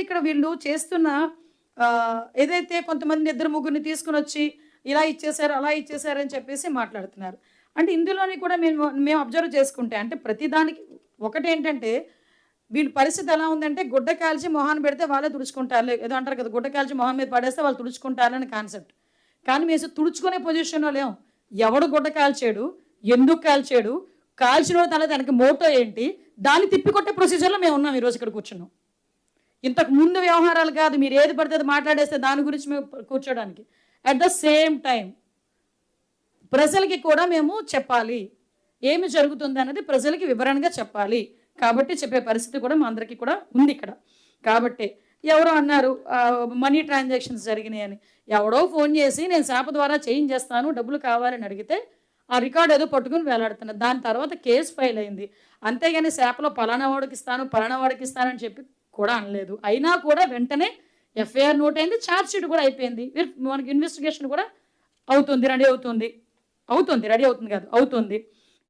ఇక్కడ వీళ్ళు చేస్తున్న ఏదైతే కొంతమంది ఇద్దరు ముగ్గురిని తీసుకుని వచ్చి ఇలా ఇచ్చేసారు అలా ఇచ్చేసారు అని చెప్పేసి మాట్లాడుతున్నారు. అంటే ఇందులోని కూడా మేము అబ్జర్వ్ చేసుకుంటే అంటే ప్రతిదానికి ఒకటేంటంటే వీళ్ళ పరిస్థితి ఎలా ఉందంటే గుడ్డ కాల్చి మొహాన్ని పెడితే వాళ్ళే తుడుచుకుంటారు. ఏదో అంటారు కదా, గుడ్డ కాల్చి మొహం మీద పడేస్తే వాళ్ళు తుడుచుకుంటారని కాన్సెప్ట్. కానీ మేము తుడుచుకునే పొజిషన్లో లేము. ఎవడు గుడ్డ కాల్చాడు, ఎందుకు కాల్చాడు, కాల్చిన తన దానికి మోటో ఏంటి, దాన్ని తిప్పికొట్టే ప్రొసీజర్లో మేము ఉన్నాం. ఈరోజు ఇక్కడ కూర్చున్నాం. ఇంతకు ముందు వ్యవహారాలు కాదు, మీరు ఏది పడితే అది మాట్లాడేస్తే దాని గురించి మేము కూర్చోడానికి. అట్ ద సేమ్ టైం ప్రజలకి కూడా మేము చెప్పాలి, ఏమి జరుగుతుంది అన్నది ప్రజలకి వివరణగా చెప్పాలి. కాబట్టి చెప్పే పరిస్థితి కూడా మా అందరికీ కూడా ఉంది ఇక్కడ. కాబట్టి ఎవరో అన్నారు మనీ ట్రాన్సాక్షన్స్ జరిగినాయి అని. ఎవడో ఫోన్ చేసి నేను శాప ద్వారా చేంజ్ చేస్తాను, డబ్బులు కావాలని అడిగితే ఆ రికార్డు ఏదో పట్టుకుని వేలాడుతున్నారు. దాని తర్వాత కేసు ఫైల్ అయింది. అంతేగాని శాపలో పలానా వాడికి ఇస్తానని చెప్పి కూడా అనలేదు. అయినా కూడా వెంటనే ఎఫ్ఐఆర్ నోట్ అయింది, ఛార్జ్ షీట్ కూడా అయిపోయింది. మనకి ఇన్వెస్టిగేషన్ కూడా అవుతుంది, రెడీ అవుతుంది కాదు అవుతుంది.